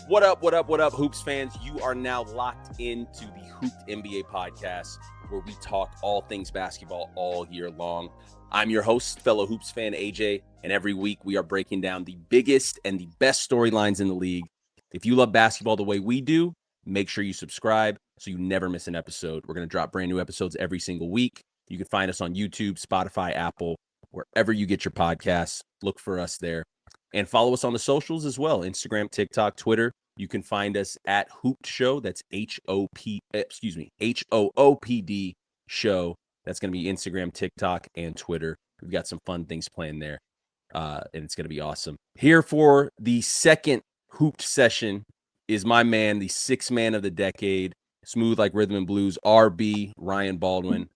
What up, what up, what up, Hoops fans? You are now locked into the Hooped NBA podcast, where we talk all things basketball all year long. I'm your host, fellow Hoops fan AJ, and every week we are breaking down the biggest and the best storylines in the league. If you love basketball the way we do, make sure you subscribe so you never miss an episode. We're going to drop brand new episodes every single week. You can find us on YouTube, Spotify, Apple, wherever you get your podcasts. Look for us there. And follow us on the socials as well, Instagram, TikTok, Twitter. You can find us at Hooped Show. That's Hoopd Show. That's going to be Instagram, TikTok, and Twitter. We've got some fun things planned there, and it's going to be awesome. Here for the second Hooped session is my man, the sixth man of the decade, smooth like rhythm and blues, RB, Ryan Baldwin.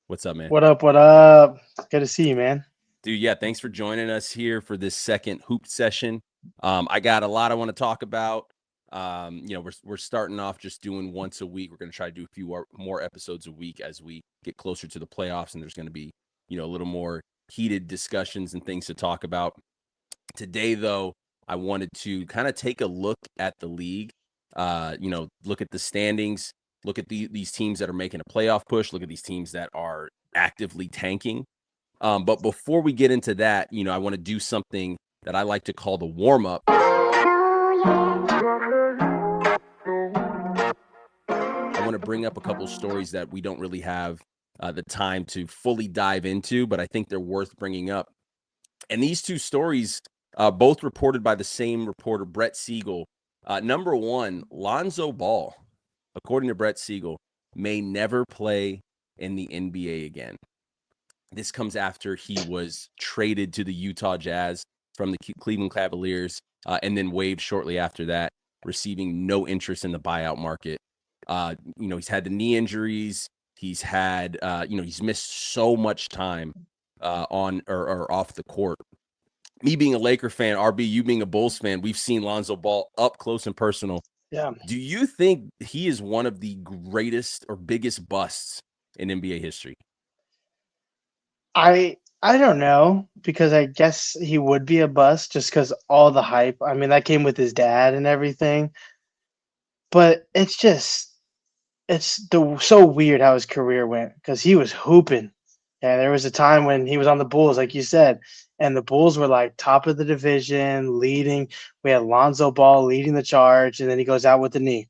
What's up, man? What up, what up? Good to see you, man. Dude, yeah, thanks for joining us here for this second Hooped session. I got a lot I want to talk about. We're starting off just doing once a week. We're going to try to do a few more episodes a week as we get closer to the playoffs, and there's going to be, a little more heated discussions and things to talk about. Today, though, I wanted to kind of take a look at the league, look at the standings, look at these teams that are making a playoff push, look at these teams that are actively tanking. But before we get into that, I want to do something that I like to call the warm-up. I want to bring up a couple stories that we don't really have the time to fully dive into, but I think they're worth bringing up. And these two stories, both reported by the same reporter, Brett Siegel. Number one, Lonzo Ball, according to Brett Siegel, may never play in the NBA again. This comes after he was traded to the Utah Jazz from the Cleveland Cavaliers and then waived shortly after that, receiving no interest in the buyout market. He's had the knee injuries. He's had, he's missed so much time on or off the court. Me being a Laker fan, RB, you being a Bulls fan, we've seen Lonzo Ball up close and personal. Yeah. Do you think he is one of the greatest or biggest busts in NBA history? I don't know, because I guess he would be a bust just because all the hype. I mean, that came with his dad and everything. But it's so weird how his career went, because he was hooping. And there was a time when he was on the Bulls, like you said, and the Bulls were like top of the division, leading. We had Lonzo Ball leading the charge, and then he goes out with the knee.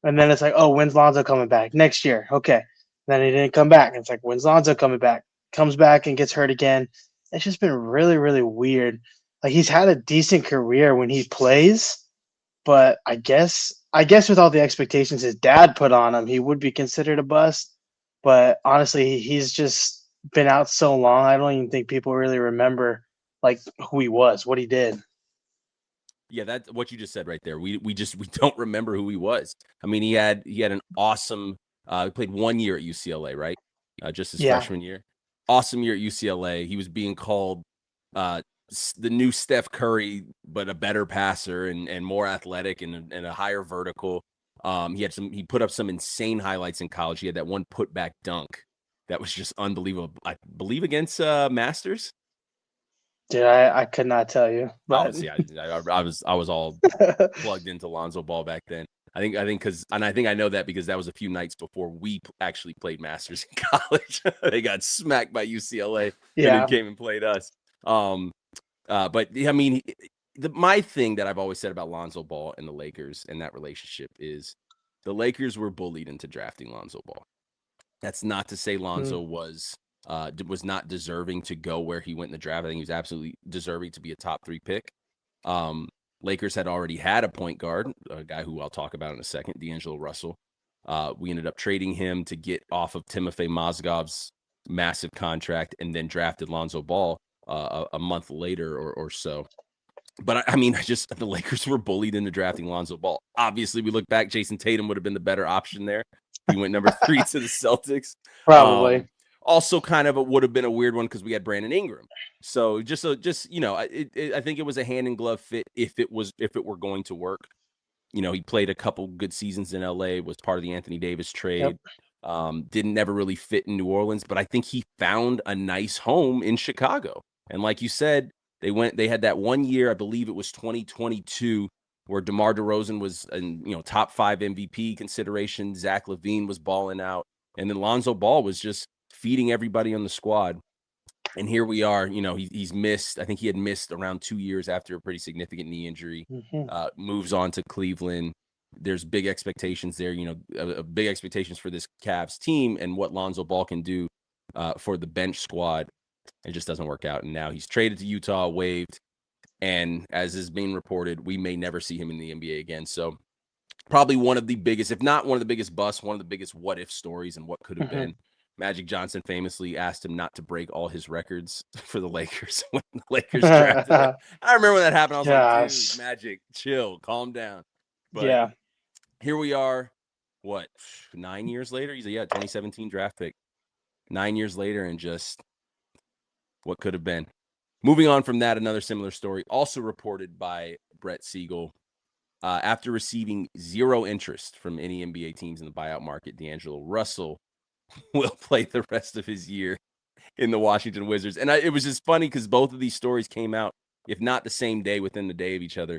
And then it's like, oh, when's Lonzo coming back? Next year. Okay. Then he didn't come back. It's like, when's Lonzo coming back? Comes back and gets hurt again. It's just been really, really weird. Like, he's had a decent career when he plays, but I guess with all the expectations his dad put on him, he would be considered a bust. But honestly, he's just been out so long, I don't even think people really remember like who he was, what he did. Yeah, that's what you just said right there. We don't remember who he was. I mean, he had an awesome. He played 1 year at UCLA, right? Just his freshman year. Awesome year at UCLA. He was being called the new Steph Curry, but a better passer and more athletic and a higher vertical. He put up some insane highlights in college. He had that one putback dunk that was just unbelievable. I believe against Masters. Dude, I could not tell you. But Obviously, I was all plugged into Lonzo Ball back then. I think I know that because that was a few nights before we actually played Masters in college. They got smacked by UCLA and then came and played us. But I mean, my thing that I've always said about Lonzo Ball and the Lakers and that relationship is the Lakers were bullied into drafting Lonzo Ball. That's not to say Lonzo was not deserving to go where he went in the draft. I think he was absolutely deserving to be a top 3 pick. Lakers had already had a point guard, a guy who I'll talk about in a second, D'Angelo Russell. We ended up trading him to get off of Timofey Mozgov's massive contract and then drafted Lonzo Ball a month later or so. But I mean, the Lakers were bullied into drafting Lonzo Ball. Obviously, we look back, Jason Tatum would have been the better option there. He went number 3 to the Celtics. Probably. Also, kind of would have been a weird one because we had Brandon Ingram. So I think it was a hand in glove fit if it were going to work. He played a couple good seasons in LA, was part of the Anthony Davis trade. Didn't never really fit in New Orleans, but I think he found a nice home in Chicago. And like you said, they had that 1 year, I believe it was 2022, where DeMar DeRozan was in, top 5 MVP consideration. Zach LaVine was balling out. And then Lonzo Ball was just feeding everybody on the squad. And here we are, he's missed. I think he had missed around 2 years after a pretty significant knee injury. Moves on to Cleveland. There's big expectations there, big expectations for this Cavs team and what Lonzo Ball can do for the bench squad. It just doesn't work out. And now he's traded to Utah, waived. And as is being reported, we may never see him in the NBA again. So probably one of the biggest, if not one of the biggest busts, one of the biggest what if stories and what could have been. Magic Johnson famously asked him not to break all his records for the Lakers when the Lakers drafted him. I remember when that happened. I was like, dude, Magic, chill, calm down. But here we are, 9 years later? He's 2017 draft pick. 9 years later, and just what could have been. Moving on from that, another similar story, also reported by Brett Siegel. After receiving zero interest from any NBA teams in the buyout market, D'Angelo Russell will play the rest of his year in the Washington Wizards. And it was just funny because both of these stories came out, if not the same day, within the day of each other.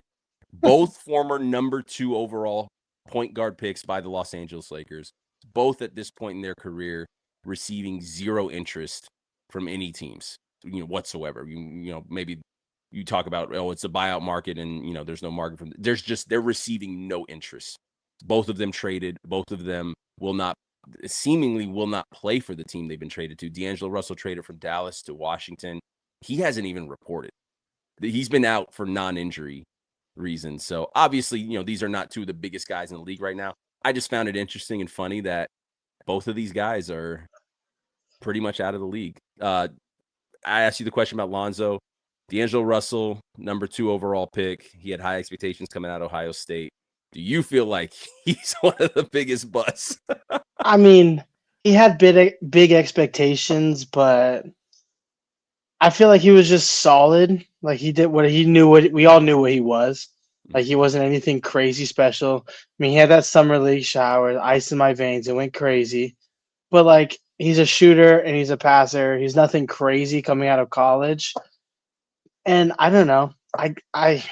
Both former number 2 overall point guard picks by the Los Angeles Lakers, both at this point in their career receiving zero interest from any teams, whatsoever. Maybe you talk about, it's a buyout market and, there's no market from they're receiving no interest. Both of them traded. Both of them seemingly will not play for the team they've been traded to. D'Angelo Russell traded from Dallas to Washington. He hasn't even reported. He's been out for non-injury reasons. So obviously, these are not two of the biggest guys in the league right now. I just found it interesting and funny that both of these guys are pretty much out of the league. I asked you the question about Lonzo. D'Angelo Russell, number 2 overall pick. He had high expectations coming out of Ohio State. Do you feel like he's one of the biggest busts? I mean, he had big expectations, but I feel like he was just solid. Like he did what he knew. We all knew what he was. Like he wasn't anything crazy special. I mean, he had that summer league shower, ice in my veins. It went crazy. But like he's a shooter and he's a passer. He's nothing crazy coming out of college. And I don't know. I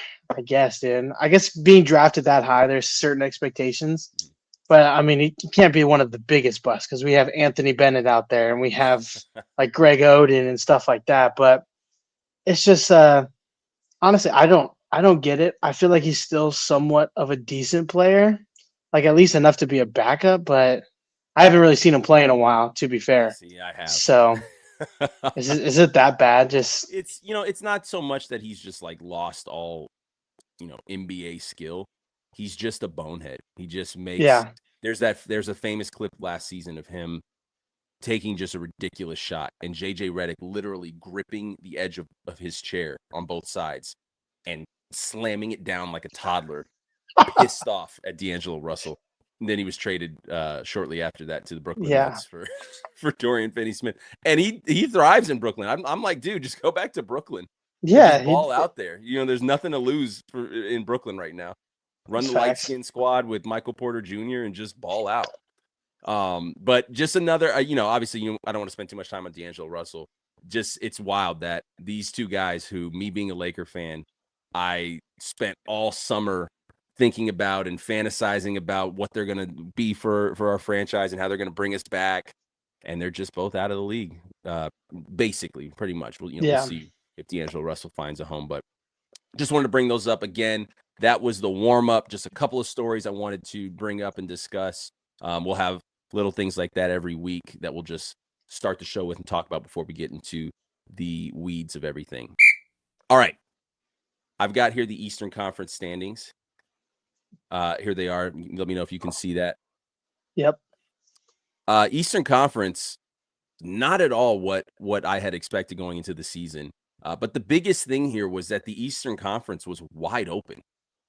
guess, dude. I guess being drafted that high, there's certain expectations. But I mean, he can't be one of the biggest busts because we have Anthony Bennett out there and we have like Greg Oden and stuff like that. But it's just honestly, I don't get it. I feel like he's still somewhat of a decent player, like at least enough to be a backup. But I haven't really seen him play in a while, to be fair. See, I have. So is it that bad? Just it's it's not so much that he's just like lost all NBA skill. He's just a bonehead. He just makes there's a famous clip last season of him taking just a ridiculous shot and JJ Redick literally gripping the edge of his chair on both sides and slamming it down like a toddler, pissed off at D'Angelo Russell. And then he was traded shortly after that to the Brooklyn Nets for Dorian Finney-Smith. And he thrives in Brooklyn. I'm like, dude, just go back to Brooklyn. Yeah, just ball out there. There's nothing to lose in Brooklyn right now. Run the light skin squad with Michael Porter Jr. and just ball out. But just another, obviously, I don't want to spend too much time on D'Angelo Russell. Just it's wild that these two guys, who, me being a Laker fan, I spent all summer thinking about and fantasizing about what they're gonna be for our franchise and how they're gonna bring us back, and they're just both out of the league. Basically, pretty much. We'll see if D'Angelo Russell finds a home, but just wanted to bring those up again. That was the warm-up. Just a couple of stories I wanted to bring up and discuss. We'll have little things like that every week that we'll just start the show with and talk about before we get into the weeds of everything. All right. I've got here the Eastern Conference standings. Here they are. Let me know if you can see that. Yep. Eastern Conference, not at all what I had expected going into the season. But the biggest thing here was that the Eastern Conference was wide open.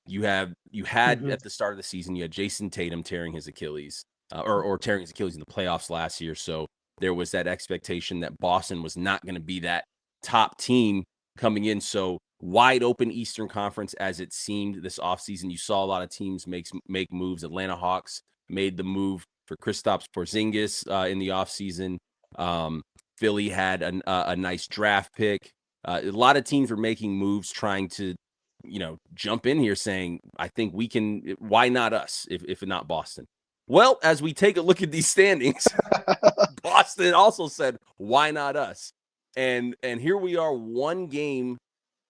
You had at the start of the season, you had Jason Tatum tearing his Achilles, or tearing his Achilles in the playoffs last year. So there was that expectation that Boston was not going to be that top team coming in. So wide open Eastern Conference as it seemed this offseason. You saw a lot of teams make moves. Atlanta Hawks made the move for Kristaps Porzingis in the offseason. Philly had a nice draft pick. A lot of teams were making moves trying to jump in here saying, I think we can. Why not us if not Boston? Well, as we take a look at these standings, Boston also said, why not us? And here we are, one game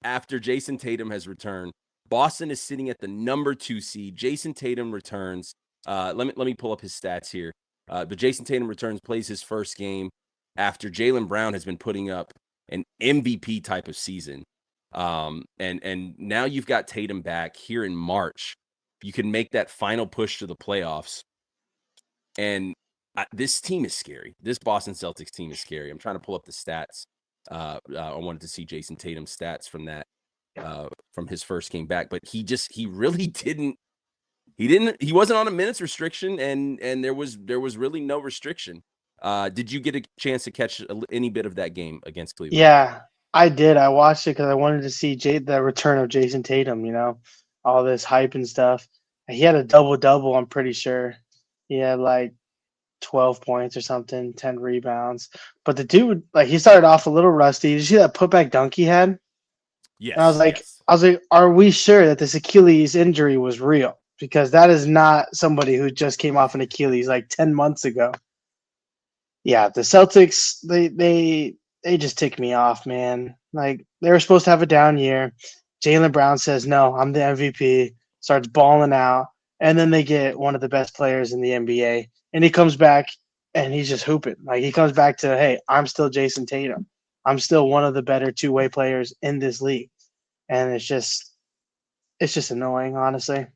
after Jason Tatum has returned. Boston is sitting at the number 2 seed. Jason Tatum returns. Let me pull up his stats here. But Jason Tatum returns, plays his first game after Jaylen Brown has been putting up an MVP type of season. And now you've got Tatum back here in March. You can make that final push to the playoffs. And this team is scary. This Boston Celtics team is scary. I'm trying to pull up the stats. I wanted to see Jason Tatum's stats from that, from his first game back, but he really didn't. He wasn't on a minutes restriction, and there was really no restriction. Did you get a chance to catch any bit of that game against Cleveland? Yeah, I did. I watched it because I wanted to see the return of Jason Tatum, all this hype and stuff. He had a double-double, I'm pretty sure. He had like 12 points or something, 10 rebounds. But the dude, like, he started off a little rusty. Did you see that putback dunk he had? Yes. And I was like, yes. are we sure that this Achilles injury was real? Because that is not somebody who just came off an Achilles like 10 months ago. Yeah, the Celtics, they just tick me off, man. Like, they were supposed to have a down year. Jaylen Brown says, no, I'm the MVP, starts balling out, and then they get one of the best players in the NBA. And he comes back and he's just hooping. Like, he comes back to, hey, I'm still Jason Tatum. I'm still one of the better two-way players in this league. And it's just annoying, honestly.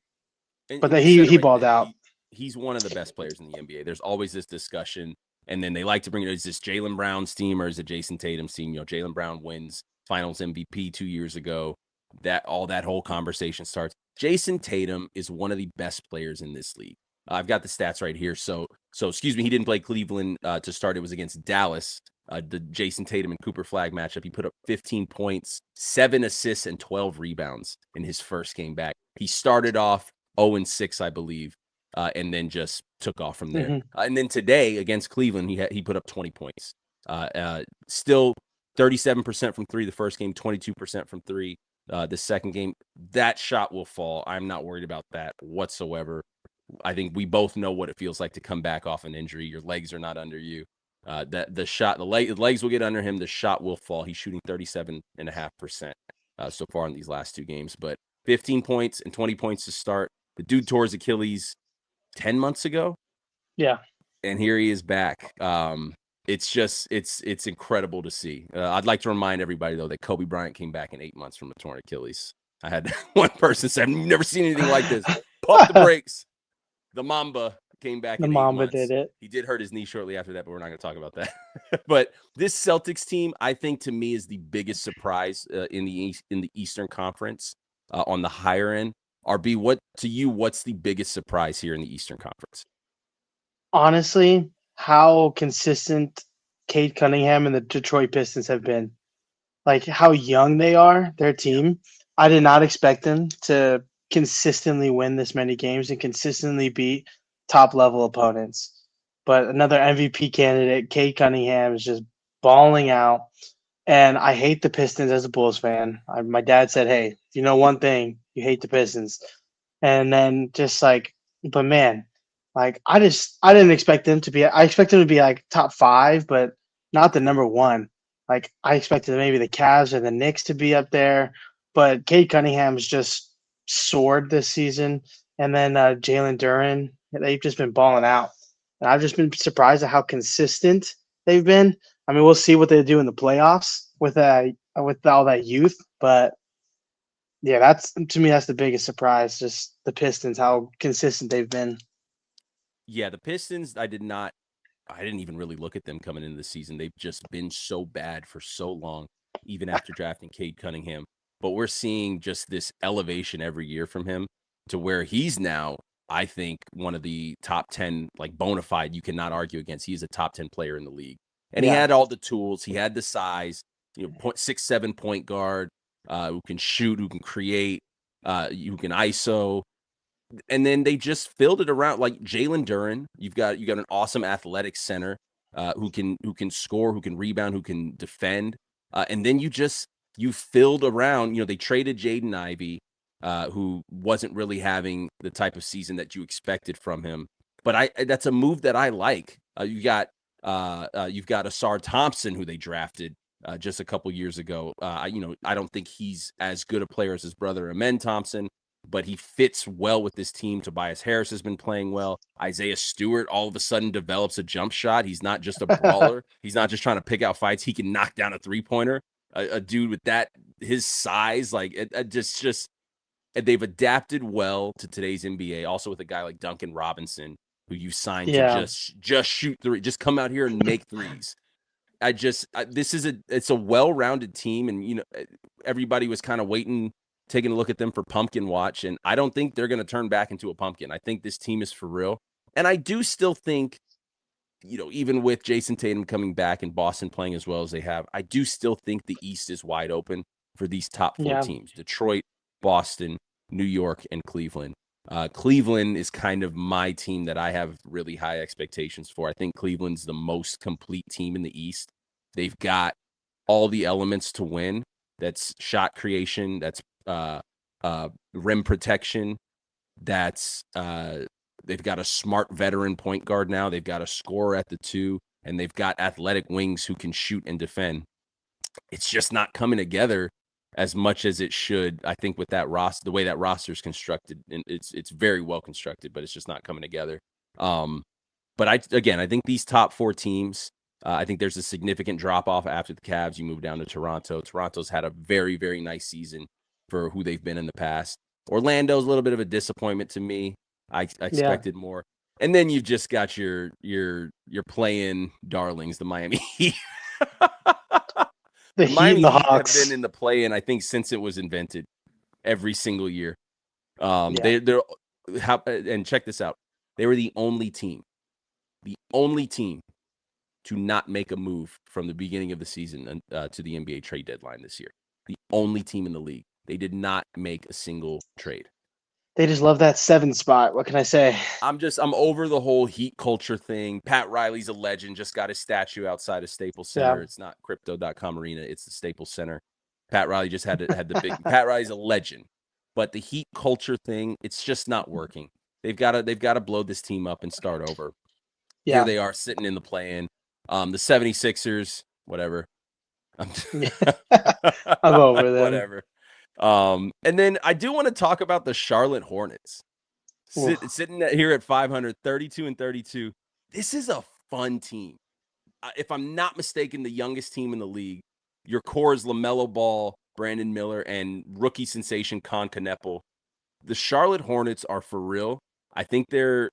But And you said it he right balled there. out. He's one of the best players in the NBA. There's always this discussion, and then they like to bring it. Is this Jaylen Brown's team or is it Jason Tatum's team? Jaylen Brown wins Finals MVP 2 years ago. That whole conversation starts. Jason Tatum is one of the best players in this league. I've got the stats right here. So excuse me, he didn't play Cleveland to start. It was against Dallas, the Jason Tatum and Cooper Flag matchup. He put up 15 points, 7 assists, and 12 rebounds in his first game back. He started off 0-6, I believe, and then just took off from there. Mm-hmm. And then today against Cleveland, he put up 20 points. Still 37% from three the first game, 22% from three the second game. That shot will fall. I'm not worried about that whatsoever. I think we both know what it feels like to come back off an injury. Your legs are not under you. The legs will get under him. The shot will fall. He's shooting 37.5% so far in these last 2 games, but 15 points and 20 points to start. The dude tore his Achilles 10 months ago. Yeah. And here he is back. It's incredible to see. I'd like to remind everybody, though, that Kobe Bryant came back in 8 months from a torn Achilles. I had one person say, I've never seen anything like this. Pump the brakes. The Mamba came back The in 8 Mamba months. did it. He did hurt his knee shortly after that, but we're not going to talk about that. But this Celtics team, I think, to me, is the biggest surprise in the Eastern Conference on the higher end. RB, what's the biggest surprise here in the Eastern Conference? Honestly, how consistent Cade Cunningham and the Detroit Pistons have been. Like, how young they are, their team. Yep. I did not expect them to consistently win this many games and consistently beat top-level opponents. But another MVP candidate, Cade Cunningham, is just balling out. And I hate the Pistons as a Bulls fan. My dad said, hey, you know one thing, you hate the Pistons. And then just like, but man, like I didn't expect them to be. I expected them to be like top 5, but not the number 1. Like I expected maybe the Cavs or the Knicks to be up there, but Cade Cunningham's just soared this season, and then Jalen Duren, they've just been balling out, and I've just been surprised at how consistent they've been. I mean, we'll see what they do in the playoffs with all that youth, but yeah, that's to me that's the biggest surprise. Just the Pistons, how consistent they've been. Yeah, the Pistons, I didn't even really look at them coming into the season. They've just been so bad for so long, even after drafting Cade Cunningham. But we're seeing just this elevation every year from him to where he's now, I think, one of the top 10, like bona fide, you cannot argue against. He's a top 10 player in the league. And he Yeah. had all the tools. He had the size, 6'7" point guard, who can shoot, who can create, who can ISO. And then they just filled it around like Jalen Duren. You got an awesome athletic center who can score, who can rebound, who can defend. And then you filled around. They traded Jaden Ivey. who wasn't really having the type of season that you expected from him. But that's a move that I like. You've got Asar Thompson, who they drafted just a couple years ago. I don't think he's as good a player as his brother Amen Thompson, but he fits well with this team. Tobias Harris has been playing well. Isaiah Stewart all of a sudden develops a jump shot. He's not just a brawler. He's not just trying to pick out fights. He can knock down a three-pointer. A dude with his size, like they've adapted well to today's NBA. Also with a guy like Duncan Robinson, who you signed to just shoot three, just come out here and make threes. It's a well-rounded team, and everybody was kind of taking a look at them for pumpkin watch, and I don't think they're going to turn back into a pumpkin. I think this team is for real, and I do still think, even with Jason Tatum coming back and Boston playing as well as they have, I do still think the East is wide open for these top four teams: Detroit, Boston, New York, and Cleveland. Cleveland is kind of my team that I have really high expectations for. I think Cleveland's the most complete team in the East. They've got all the elements to win. That's shot creation. That's rim protection. That's they've got a smart veteran point guard now. They've got a scorer at the 2, and they've got athletic wings who can shoot and defend. It's just not coming together as much as it should. I think with that the way that roster is constructed, and it's very well constructed, but it's just not coming together. But I think these top 4 teams, I think there's a significant drop off after the Cavs. You move down to Toronto. Toronto's had a very, very nice season for who they've been in the past. Orlando's a little bit of a disappointment to me. I expected more. And then you've just got your playing darlings, the Miami Heat. The Miami Heat and the Heat Hawks have been in the play-in, I think, since it was invented, every single year. And check this out. They were the only team to not make a move from the beginning of the season to the NBA trade deadline this year. The only team in the league. They did not make a single trade. They just love that 7 spot. What can I say? I'm over the whole Heat culture thing. Pat Riley's a legend. Just got his statue outside of Staples Center. Yeah. It's not Crypto.com Arena. It's the Staples Center. Pat Riley just had the big. Pat Riley's a legend. But the Heat culture thing, it's just not working. They've got to blow this team up and start over. Yeah. Here they are sitting in the play-in. The 76ers, whatever. I'm over them. Whatever. And then I do want to talk about the Charlotte Hornets. Sitting here at 500, 32-32. This is a fun team. If I'm not mistaken, the youngest team in the league. Your core is LaMelo Ball, Brandon Miller, and rookie sensation Con Kneppel. The Charlotte Hornets are for real. I think they're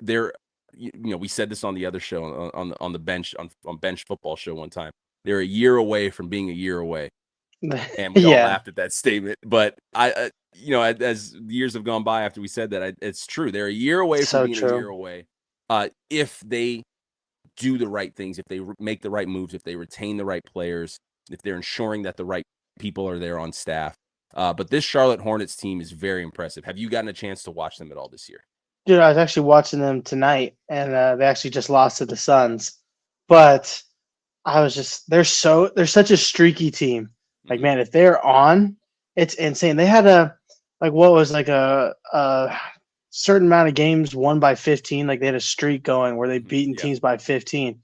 we said this on the other show on the bench on Bench Football Show one time. They're a year away from being a year away. And we all laughed at that statement, but as years have gone by after we said that, it's true. They're a year away from being a year away. If they do the right things, if they make the right moves, if they retain the right players, if they're ensuring that the right people are there on staff. But this Charlotte Hornets team is very impressive. Have you gotten a chance to watch them at all this year? Dude, I was actually watching them tonight, and they actually just lost to the Suns. But they're such a streaky team. Like, man, if they're on, it's insane. They had a certain amount of games won by 15. Like, they had a streak going where they beaten teams by 15.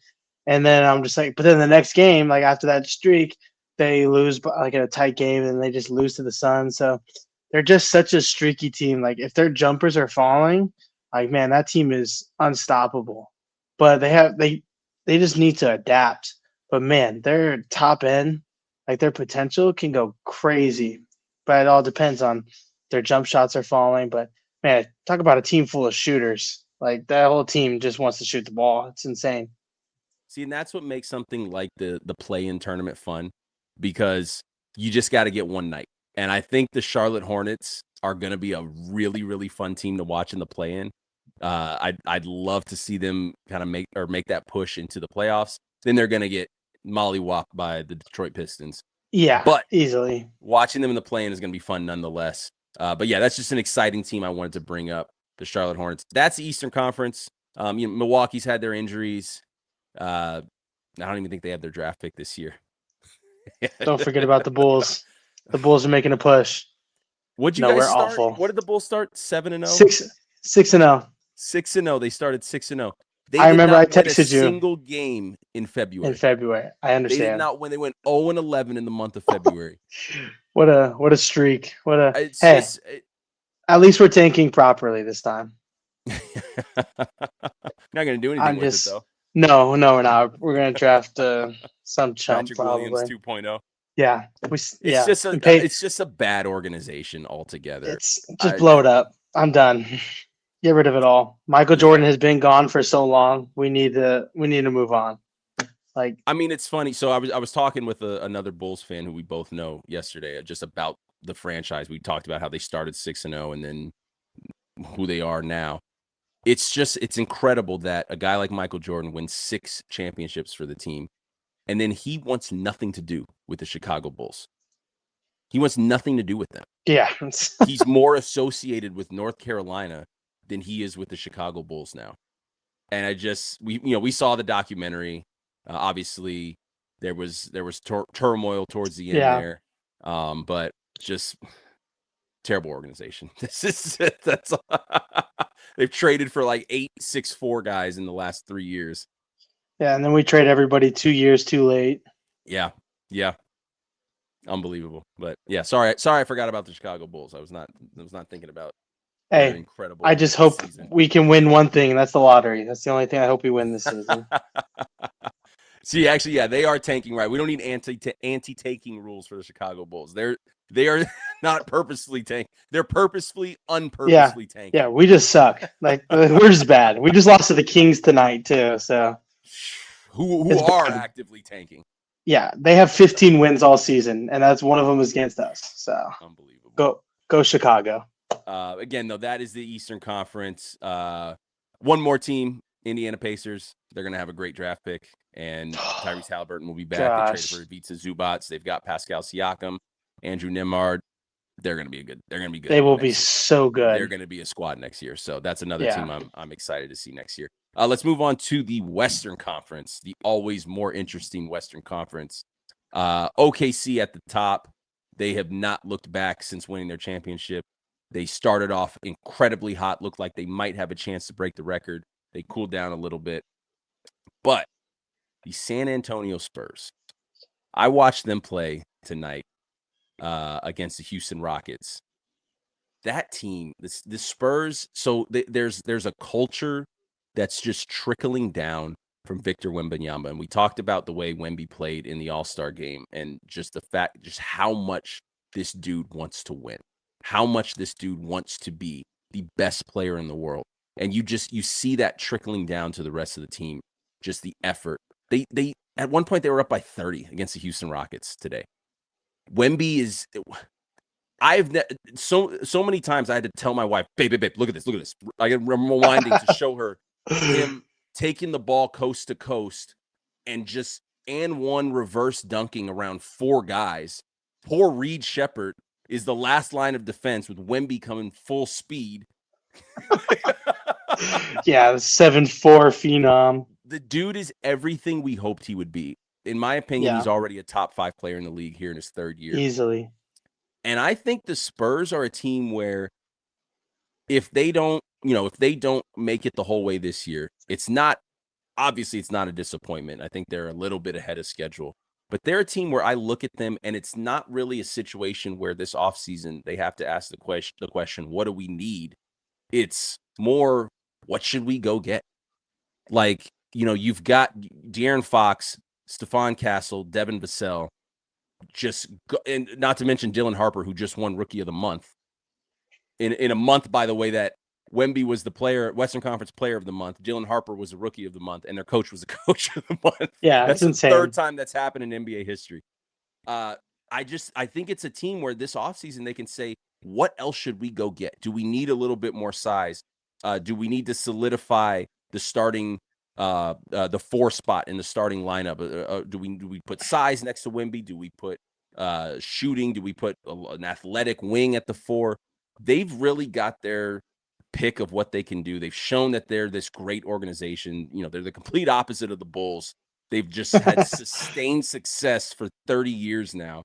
And then I'm just like, but then the next game, like after that streak, they lose like in a tight game, and they just lose to the Suns. So they're just such a streaky team. Like, if their jumpers are falling, like, man, that team is unstoppable. But they just need to adapt. But man, their top end, like their potential can go crazy, but it all depends on their jump shots are falling. But man, talk about a team full of shooters. Like, that whole team just wants to shoot the ball. It's insane. See, and that's what makes something like the play-in tournament fun, because you just got to get one night. And I think the Charlotte Hornets are going to be a really, really fun team to watch in the play-in. I'd love to see them kind of make that push into the playoffs. Then they're going to get mollywopped by the Detroit Pistons. Yeah, but easily. Watching them in the play-in is going to be fun nonetheless. But yeah, that's just an exciting team I wanted to bring up, the Charlotte Hornets. That's the Eastern Conference. Milwaukee's had their injuries. I don't even think they have their draft pick this year. Don't forget about the Bulls. The Bulls are making a push. What'd you No, guys we're start? awful. What did the Bulls start? 7-0? 6-0. 6-0. They started 6-0. They I did remember I not win a texted you single game in in February. February. I They did understand. not win. They went 0-11 in the month of February. What a streak. It's Hey, just at least we're tanking properly this time. not going to do anything I'm with it just though. no, we're not. We're gonna draft some chump Patrick Williams probably. 2.0. Yeah, It's yeah. just a And pay. it's just a bad organization altogether. It's just blow it up. I'm done. Get rid of it all. Michael Yeah. Jordan has been gone for so long. We need to move on. Like, I mean, it's funny. So I was talking with another Bulls fan who we both know yesterday, just about the franchise. We talked about how they started 6-0 and then who they are now. It's incredible that a guy like Michael Jordan wins 6 championships for the team, and then he wants nothing to do with the Chicago Bulls. He wants nothing to do with them. yeah, He's more associated with North Carolina than he is with the Chicago Bulls now. And we saw the documentary. Obviously, there was turmoil towards the end yeah. there, but just terrible organization. That's they've traded for like 8 6'4" guys in the last 3 years. Yeah, and then we trade everybody 2 years too late. Yeah, yeah, unbelievable. But yeah, sorry, I forgot about the Chicago Bulls. I was not thinking about their Hey, I incredible just hope season. we can win one thing, and that's the lottery. That's the only thing I hope we win this season. See, actually, yeah, they are tanking, right? We don't need anti-taking rules for the Chicago Bulls. They are not purposefully tanking. They're purposefully Yeah, unpurposely tanking. yeah, we just suck. Like we're just bad. We just lost to the Kings tonight too. So Who it's are bad. actively tanking. Yeah, they have 15 wins all season, and that's one of them is against us. So Unbelievable. go Chicago. Again, though, that is the Eastern Conference. One more team, Indiana Pacers. They're going to have a great draft pick, and Tyrese Halliburton will be back. They traded for Ivica Zubac. They've got Pascal Siakam, Andrew Nembhard. They're going to be good. They're going to be good. They will be so good. They're going to be a squad next year. So that's another team I'm excited to see next year. Let's move on to the Western Conference, the always more interesting Western Conference. OKC at the top. They have not looked back since winning their championship. They started off incredibly hot, looked like they might have a chance to break the record. They cooled down a little bit. But the San Antonio Spurs, I watched them play tonight against the Houston Rockets. That team, the Spurs, so there's a culture that's just trickling down from Victor Wembanyama. And we talked about the way Wemby played in the All-Star game and just the fact, just how much this dude wants to win, how much this dude wants to be the best player in the world. And you see that trickling down to the rest of the team, just the effort. They at one point they were up by 30 against the Houston Rockets today. Wemby is so many times I had to tell my wife, babe, look at this. I'm rewinding to show her him taking the ball coast to coast and one reverse dunking around 4 guys. Poor Reed Shepherd is the last line of defense with Wemby coming full speed. Yeah, 7'4" phenom. The dude is everything we hoped he would be. In my opinion, he's already a top 5 player in the league here in his 3rd year. Easily. And I think the Spurs are a team where if they don't make it the whole way this year, it's not a disappointment. I think they're a little bit ahead of schedule. But they're a team where I look at them and it's not really a situation where this offseason they have to ask the question, what do we need? It's more, what should we go get? Like, you've got De'Aaron Fox, Stephon Castle, Devin Vassell, and not to mention Dylan Harper, who just won Rookie of the Month. In a month, by the way, that Wemby was the Western Conference Player of the Month. Dylan Harper was the Rookie of the Month, and their coach was the Coach of the Month. Yeah, that's insane. The 3rd time that's happened in NBA history. I think it's a team where this offseason they can say, what else should we go get? Do we need a little bit more size? Do we need to solidify the starting the 4 spot in the starting lineup? Do we put size next to Wemby? Do we put shooting? Do we put an athletic wing at the 4? They've really got their pick of what they can do. They've shown that they're this great organization. They're the complete opposite of the Bulls. They've just had sustained success for 30 years now.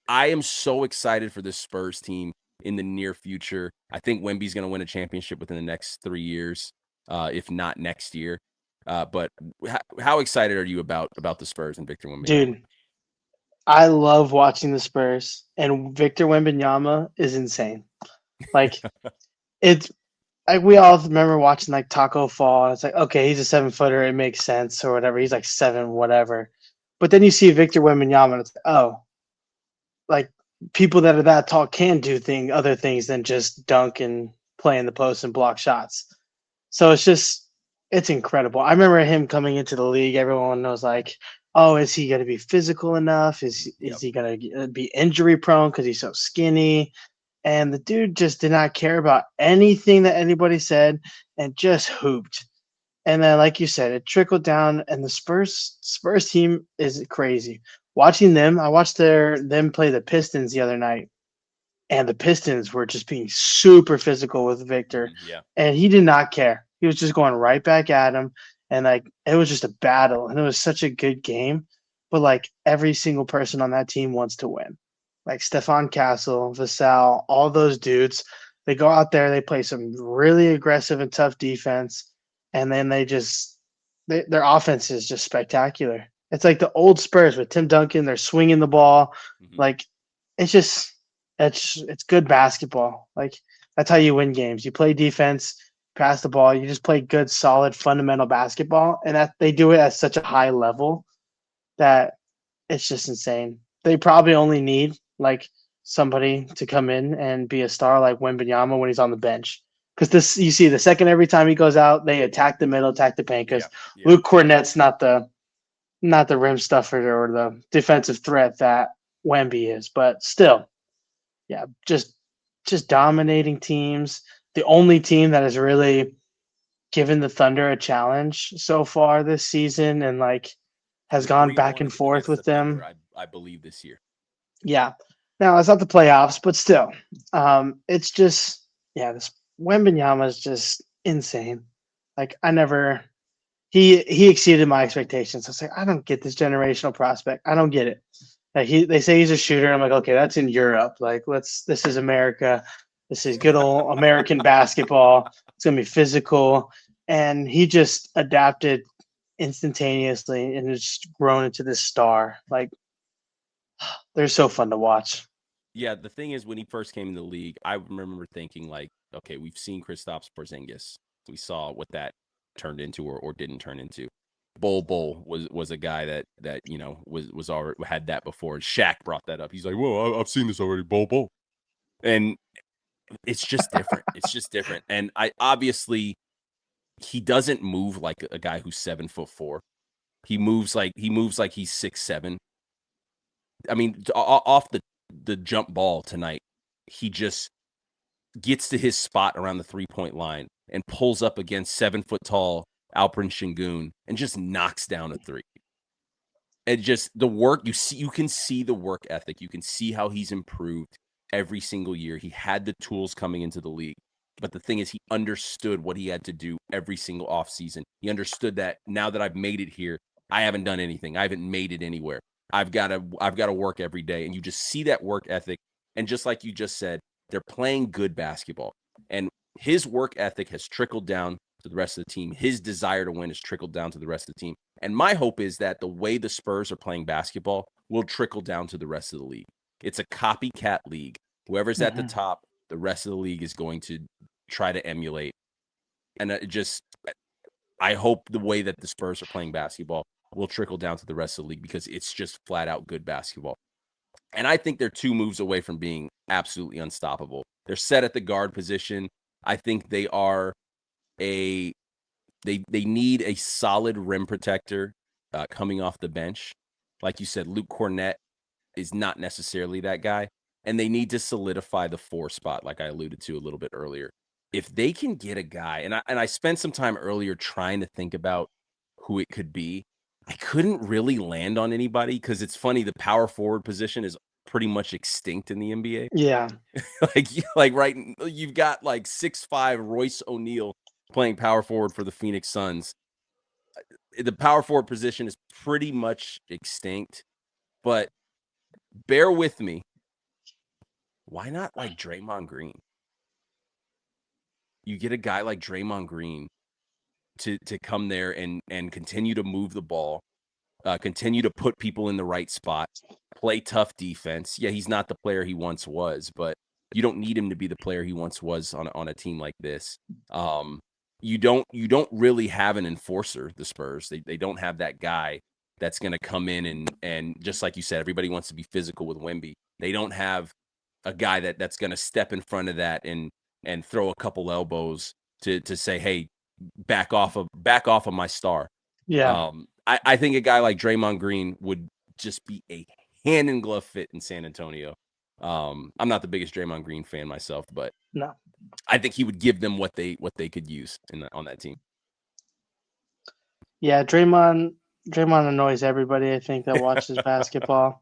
I am so excited for this Spurs team in the near future. I think Wemby's going to win a championship within the next 3 years, if not next year. But how excited are you about the Spurs and Victor Wembanyama? Dude, I love watching the Spurs, and Victor Wembanyama is insane. Like it's like we all remember watching like Taco Fall, and it's like, okay, he's a 7 footer, it makes sense or whatever. He's like 7, whatever. But then you see Victor Wembanyama, and it's like, oh, like people that are that tall can do other things than just dunk and play in the post and block shots. So it's incredible. I remember him coming into the league. Everyone was like, "Oh, is he going to be physical enough? Is Yep. he going to be injury prone because he's so skinny?" And the dude just did not care about anything that anybody said and just hooped. And then, like you said, it trickled down, and the Spurs team is crazy. Watching them, I watched them play the Pistons the other night, and the Pistons were just being super physical with Victor, Yeah. and he did not care. He was just going right back at him, and like it was just a battle, and it was such a good game. But like every single person on that team wants to win. Like Stefan Castle, Vassell, all those dudes, they go out there, they play some really aggressive and tough defense, and then their offense is just spectacular. It's like the old Spurs with Tim Duncan. They're swinging the ball, Hmm. like it's just it's good basketball. Like that's how you win games. You play defense, pass the ball. You just play good, solid, fundamental basketball, and that they do it at such a high level that it's just insane. They probably only need like somebody to come in and be a star like Wembanyama when he's on the bench. Because this, you see, the second every time he goes out, they attack the middle, attack the paint. Yeah. Because Yeah. Luke Cornett's not the rim stuffer or the defensive threat that Wemby is, but still, yeah, just dominating teams. The only team that has really given the Thunder a challenge so far this season and like It has was gone back 3-1 and forth against with the Thunder, them. I believe, this year. Yeah. Now it's not the playoffs, but still, it's just yeah. This Wembenyama is just insane. Like I never, he exceeded my expectations. I was like, I don't get this generational prospect. I don't get it. Like they say he's a shooter. I'm like, okay, that's in Europe. Like this is America. This is good old American basketball. It's gonna be physical, and he just adapted instantaneously and has grown into this star. Like they're so fun to watch. Yeah, the thing is, when he first came in the league, I remember thinking like, okay, we've seen Kristaps Porzingis. We saw what that turned into or didn't turn into. Bol was a guy that was already had that before. And Shaq brought that up. He's like, "Well, I've seen this already, Bol," and it's just different. It's just different. And I obviously he doesn't move like a guy who's 7'4". He moves like he's 6'7". I mean, off the jump ball tonight, he just gets to his spot around the 3-point line and pulls up against 7 foot tall Alperen Şengün and just knocks down a three. And just the work you can see the work ethic. You can see how he's improved every single year. He had the tools coming into the league. But the thing is, he understood what he had to do every single offseason. He understood that now that I've made it here, I haven't done anything. I haven't made it anywhere. I've got to work every day. And you just see that work ethic. And just like you just said, they're playing good basketball. And his work ethic has trickled down to the rest of the team. His desire to win has trickled down to the rest of the team. And my hope is that the way the Spurs are playing basketball will trickle down to the rest of the league. It's a copycat league. Whoever's at the Mhm. top, the rest of the league is going to try to emulate. And I hope the way that the Spurs are playing basketball will trickle down to the rest of the league because it's just flat out good basketball. And I think they're 2 moves away from being absolutely unstoppable. They're set at the guard position. I think they are a they need a solid rim protector coming off the bench. Like you said, Luke Cornett is not necessarily that guy, and they need to solidify the 4 spot, like I alluded to a little bit earlier. If they can get a guy, and I spent some time earlier trying to think about who it could be, I couldn't really land on anybody because it's funny. The power forward position is pretty much extinct in the NBA. Yeah. like right, you've got like 6'5" Royce O'Neal playing power forward for the Phoenix Suns. The power forward position is pretty much extinct, but bear with me. Why not like Draymond Green? You get a guy like Draymond Green to come there and continue to move the ball, continue to put people in the right spot, play tough defense. Yeah, he's not the player he once was, but you don't need him to be the player he once was on a team like this. You don't really have an enforcer, the Spurs. They don't have that guy that's going to come in and just like you said, everybody wants to be physical with Wemby. They don't have a guy that's going to step in front of that and throw a couple elbows to say, hey, back off of my star. Yeah. I think a guy like Draymond Green would just be a hand in glove fit in San Antonio. I'm not the biggest Draymond Green fan myself, but No. I think he would give them what they could use on that team. Yeah, Draymond annoys everybody, I think, that watches basketball.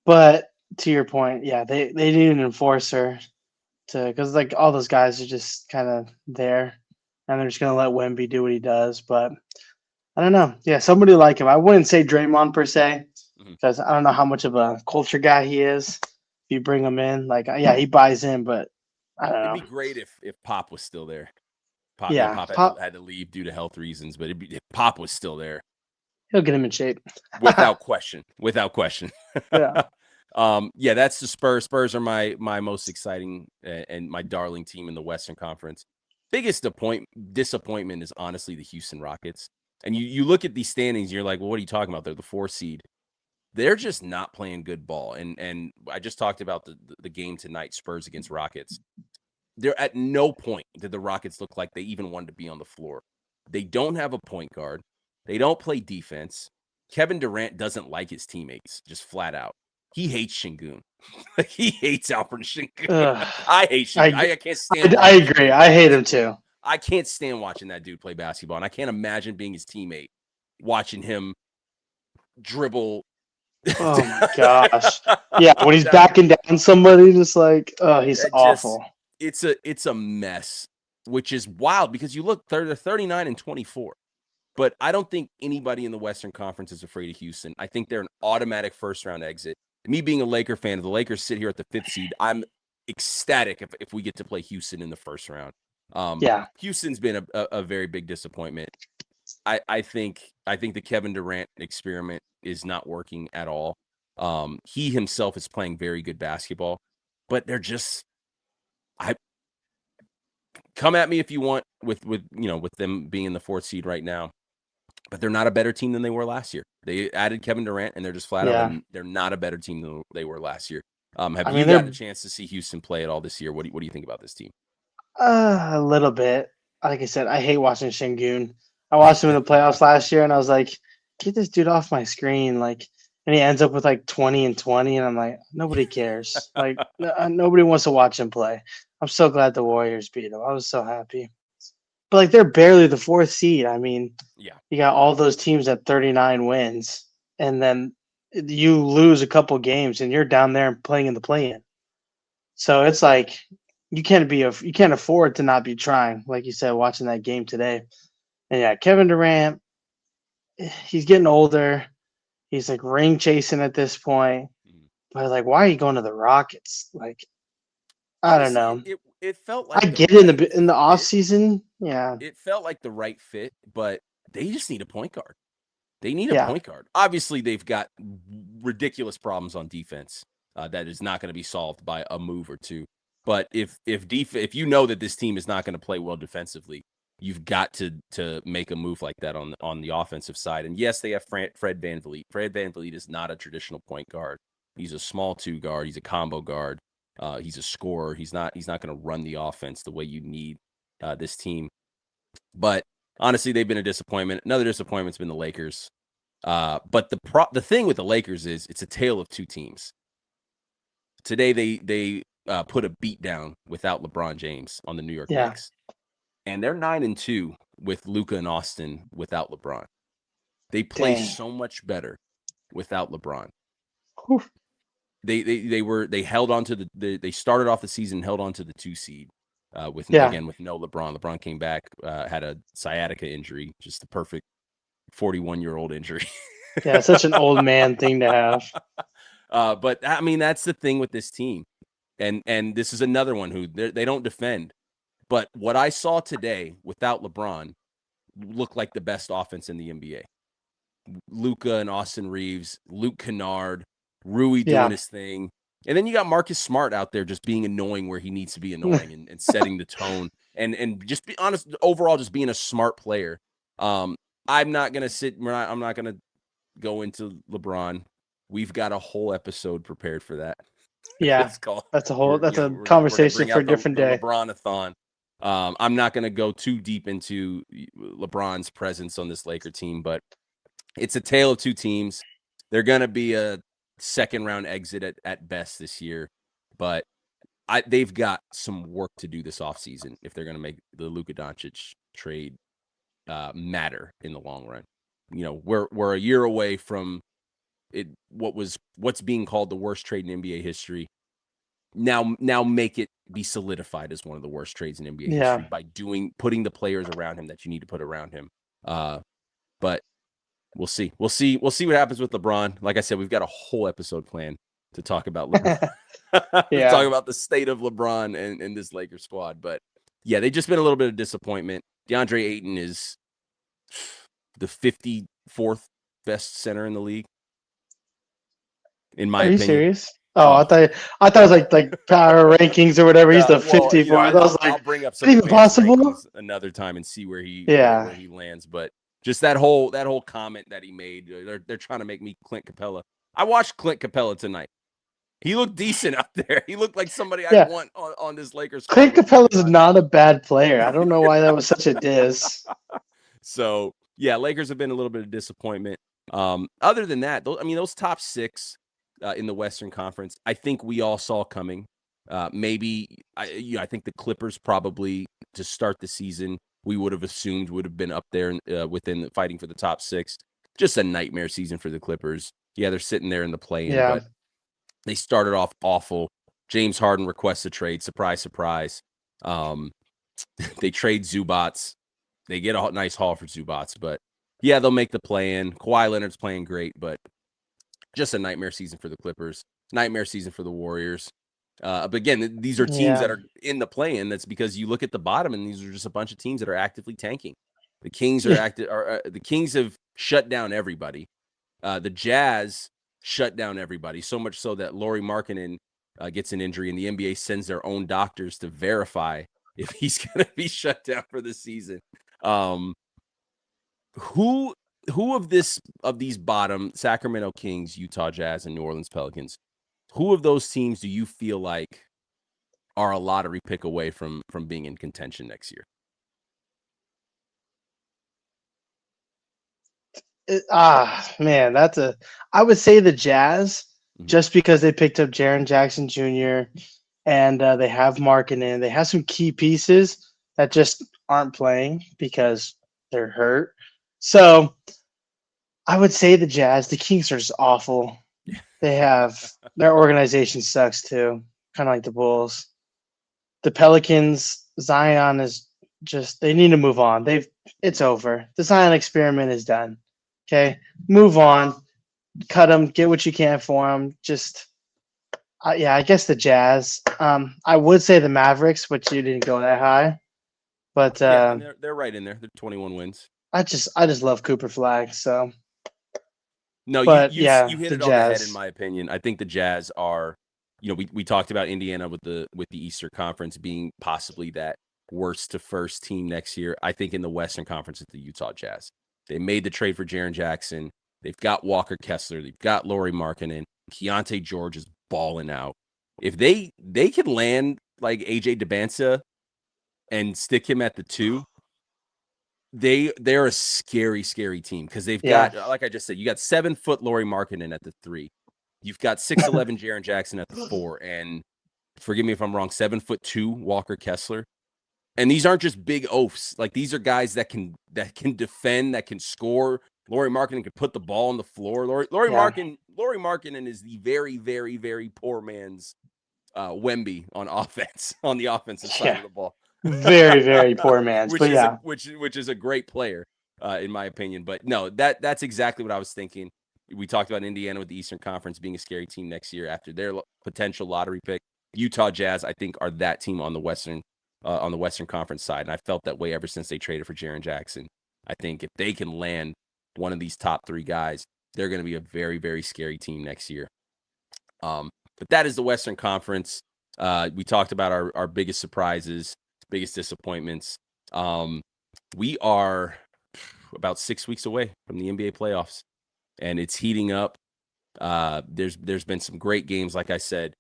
But to your point, yeah, they need an enforcer because like all those guys are just kind of there, and they're just gonna let Wemby do what he does. But I don't know. Yeah, somebody like him. I wouldn't say Draymond per se because I don't know how much of a culture guy he is. If you bring him in, like yeah, he buys in, but I don't know. It'd be great if Pop was still there. Pop, Yeah, Pop had to leave due to health reasons, but if Pop was still there, he'll get him in shape without question. Yeah. Yeah, that's the Spurs. Spurs are my most exciting and my darling team in the Western Conference. Biggest disappointment is honestly the Houston Rockets. And you look at these standings, you're like, well, what are you talking about? They're the 4 seed. They're just not playing good ball. And I just talked about the game tonight, Spurs against Rockets. They're at no point did the Rockets look like they even wanted to be on the floor. They don't have a point guard. They don't play defense. Kevin Durant doesn't like his teammates, just flat out. He hates Şengün. He hates Alfred Şengün. I hate Şengün. I can't stand. I agree. I hate him too. I can't stand watching that dude play basketball, and I can't imagine being his teammate, watching him dribble. Oh my gosh! Yeah, when he's backing down somebody, just like, oh, he's awful. It's a mess, which is wild because you look, they're 39 and 24. But I don't think anybody in the Western Conference is afraid of Houston. I think they're an automatic first-round exit. Me being a Laker fan, if the Lakers sit here at the 5th seed, I'm ecstatic if we get to play Houston in the first round. Yeah, Houston's been a very big disappointment. I think the Kevin Durant experiment is not working at all. He himself is playing very good basketball, but they're just come at me if you want with them being in the 4th seed right now. But they're not a better team than they were last year. They added Kevin Durant, and they're just flat out. They're not a better team than they were last year. Have you gotten a chance to see Houston play at all this year? What do you think about this team? A little bit. Like I said, I hate watching Şengün. I watched him in the playoffs last year, and I was like, "Get this dude off my screen!" Like, and he ends up with like 20 and 20, and I'm like, nobody cares. Like, nobody wants to watch him play. I'm so glad the Warriors beat him. I was so happy. But like they're barely the 4th seed. I mean, yeah, you got all those teams at 39 wins, and then you lose a couple games, and you're down there and playing in the play-in. So it's like you can't afford to not be trying, like you said, watching that game today. And yeah, Kevin Durant, he's getting older. He's like ring chasing at this point. But like, why are you going to the Rockets? Like, I don't know. It felt like I get it in the off season. Yeah, it felt like the right fit, but they just need a point guard. They need a point guard. Obviously, they've got ridiculous problems on defense that is not going to be solved by a move or two. But if you know that this team is not going to play well defensively, you've got to make a move like that on the offensive side. And yes, they have Fred VanVleet. Fred VanVleet is not a traditional point guard. He's a small 2 guard. He's a combo guard. He's a scorer. He's not going to run the offense the way you need this team. But honestly, they've been a disappointment. Another disappointment's been the Lakers. But the thing with the Lakers is it's a tale of 2 teams. Today they put a beat down without LeBron James on the New York Knicks, and they're 9-2 with Luka and Austin without LeBron. They play so much better without LeBron. Oof. They held on to they started off the season held on to the 2 seed with no LeBron. LeBron came back, had a sciatica injury, just the perfect 41-year-old injury. Yeah, such an old man thing to have. But I mean, that's the thing with this team, and this is another one who they don't defend. But what I saw today without LeBron looked like the best offense in the NBA. Luka and Austin Reeves, Luke Kennard, Rui doing Yeah. his thing. And then you got Marcus Smart out there just being annoying where he needs to be annoying and setting the tone and just be honest, overall just being a smart player. I'm not gonna I'm not gonna go into LeBron. We've got a whole episode prepared for that. Yeah. It's called That's a we're gonna conversation bring for a out different the day. LeBron-a-thon. I'm not gonna go too deep into LeBron's presence on this Laker team, but it's a tale of two teams. They're going to be a second round exit at best this year, but they've got some work to do this offseason if they're going to make the Luka Doncic trade matter in the long run. You know, we're a year away from it. What's being called the worst trade in NBA history. Now make it be solidified as one of the worst trades in NBA Yeah. history by putting the players around him that you need to put around him. But we'll see. We'll see what happens with LeBron. Like I said, we've got a whole episode planned to talk about LeBron, to talk Yeah. about the state of LeBron and this Lakers squad. But yeah, they've just been a little bit of disappointment. DeAndre Ayton is the 54th best center in the league, in my Are you opinion. serious? Oh, I thought it was like power rankings or whatever. He's the 54th. I was like, I'll bring up is some it even advanced possible? rankings another time and see where Yeah. he lands. But just that whole comment that he made, they're trying to make me Clint Capella. I watched Clint Capella tonight. He looked decent out there. He looked like somebody I'd want on this Lakers squad. Clint Capella is not a bad player. I don't know why that was such a diss. So yeah, Lakers have been a little bit of disappointment. Other than that, those top six in the Western Conference, I think we all saw coming. Maybe I think the Clippers probably to start the season we would have assumed would have been up there within fighting for the top six. Just a nightmare season for the Clippers. Yeah, they're sitting there in the play-in, but they started off awful. James Harden requests a trade. Surprise, surprise. They trade Zubats. They get a nice haul for Zubats, but yeah, they'll make the play-in. Kawhi Leonard's playing great, but just a nightmare season for the Clippers. Nightmare season for the Warriors. But again, these are teams that are in the play-in. That's because you look at the bottom, and these are just a bunch of teams that are actively tanking. The Kings are active. The Kings have shut down everybody. The Jazz shut down everybody, so much so that Lauri Markkanen gets an injury, and the NBA sends their own doctors to verify if he's going to be shut down for the season. Who of these bottom Sacramento Kings, Utah Jazz, and New Orleans Pelicans, who of those teams do you feel like are a lottery pick away from being in contention next year? Man, I would say the Jazz, just because they picked up Jaren Jackson Jr. and they have Markkanen. They have some key pieces that just aren't playing because they're hurt. So I would say the Jazz. The Kings are just awful. Their organization sucks too, kind of like the Bulls. The Pelicans, Zion is just, they need to move on. It's over. The Zion experiment is done. Okay, move on, cut them, get what you can for them. Just, I guess the Jazz. I would say the Mavericks, which you didn't go that high, but they're right in there. They're 21 wins. I just love Cooper Flag. So no, you hit it on the head in my opinion. I think the Jazz are, we talked about Indiana with the Eastern Conference being possibly that worst to first team next year. I think in the Western Conference it's the Utah Jazz. They made the trade for Jaren Jackson. They've got Walker Kessler. They've got Lauri Markkanen. Keontae George is balling out. If they can land like AJ DeBansa and stick him at the 2, they're a scary, scary team because they've got, like I just said, you got 7-foot Lauri Markkanen at the 3. You've got 6'11" Jaren Jackson at the 4, and forgive me if I'm wrong, 7'2" Walker Kessler. And these aren't just big oafs. Like, these are guys that can defend, that can score. Lauri Markkanen can put the ball on the floor. Lauri Markkanen is the very, very, very poor man's Wemby on offense, on the offensive side of the ball. Very, very poor man's. Which is a great player, in my opinion. But no, that's exactly what I was thinking. We talked about Indiana with the Eastern Conference being a scary team next year after their potential lottery pick. Utah Jazz, I think, are that team on the Western Conference side, and I felt that way ever since they traded for Jaren Jackson. I think if they can land one of these top 3 guys, they're going to be a very, very scary team next year. But that is the Western Conference. We talked about our biggest surprises, biggest disappointments. We are about 6 weeks away from the NBA playoffs, and it's heating up. There's been some great games, like I said.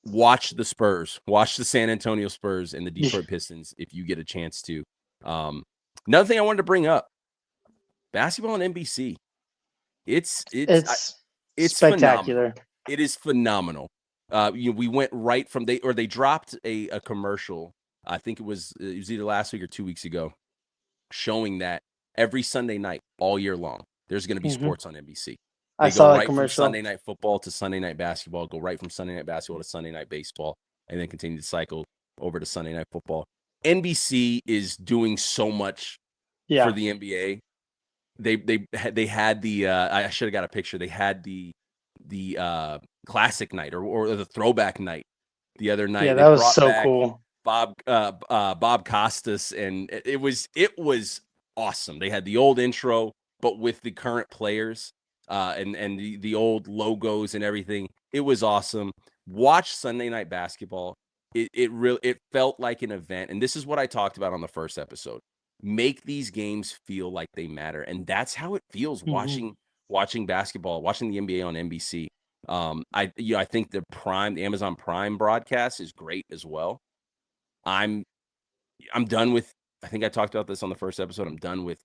Watch the Spurs, watch the San Antonio Spurs and the Detroit Pistons if you get a chance to. Another thing I wanted to bring up: basketball on NBC. It's spectacular. Phenomenal. It is phenomenal. We went right from they dropped a commercial. I think it was either last week or 2 weeks ago, showing that every Sunday night all year long there's going to be sports on NBC. They go right from Sunday night football to Sunday night basketball, go right from Sunday night basketball to Sunday night baseball, and then continue to cycle over to Sunday night football. NBC is doing so much for the NBA. They had the I should have got a picture. They had the classic night or the throwback night the other night. Yeah, that was so cool. Bob Costas, and it was awesome. They had the old intro, but with the current players. And the old logos and everything. It was awesome. Watch Sunday night basketball. It felt like an event. And this is what I talked about on the first episode. Make these games feel like they matter. And that's how it feels watching basketball, watching the NBA on NBC. I think the Amazon Prime broadcast is great as well. I'm done with, I think I talked about this on the first episode. I'm done with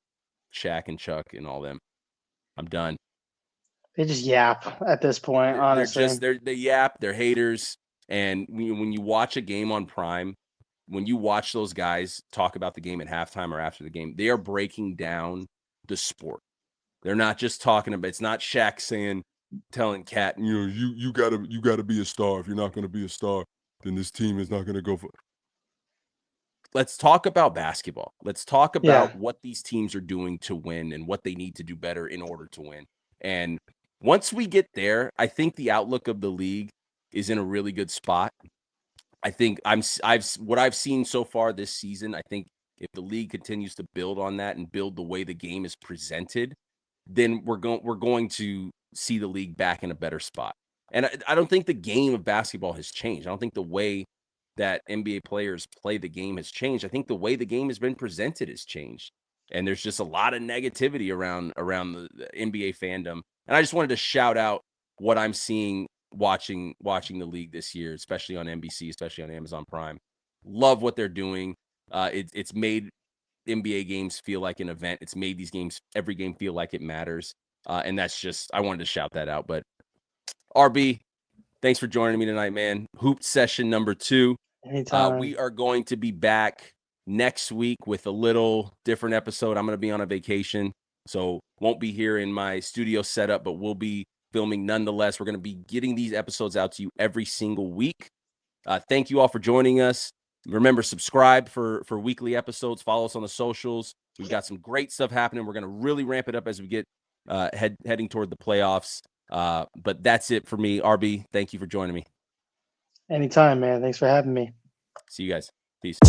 Shaq and Chuck and all them. I'm done. They just yap at this point, honestly. They yap, they're haters. And when you watch a game on Prime, when you watch those guys talk about the game at halftime or after the game, they are breaking down the sport. They're not just talking about, it's not Shaq telling Cat, you gotta be a star. If you're not gonna be a star, then this team is not gonna go for. Let's talk about basketball. Let's talk about what these teams are doing to win and what they need to do better in order to win. And once we get there, I think the outlook of the league is in a really good spot. I think what I've seen so far this season, I think if the league continues to build on that and build the way the game is presented, then we're going to see the league back in a better spot. And I don't think the game of basketball has changed. I don't think the way that NBA players play the game has changed. I think the way the game has been presented has changed. And there's just a lot of negativity around the NBA fandom. And I just wanted to shout out what I'm seeing watching the league this year, especially on NBC, especially on Amazon Prime. Love what they're doing. It's made NBA games feel like an event. It's made every game feel like it matters. And that's just, I wanted to shout that out. But RB, thanks for joining me tonight, man. Hoop session number 2. Anytime. We are going to be back next week with a little different episode. I'm going to be on a vacation, so won't be here in my studio setup, but we'll be filming nonetheless. We're going to be getting these episodes out to you every single week. Thank you all for joining us. Remember, subscribe for weekly episodes. Follow us on the socials. We've got some great stuff happening. We're going to really ramp it up as we get heading toward the playoffs. But that's it for me. RB, thank you for joining me. Anytime, man. Thanks for having me. See you guys. Peace.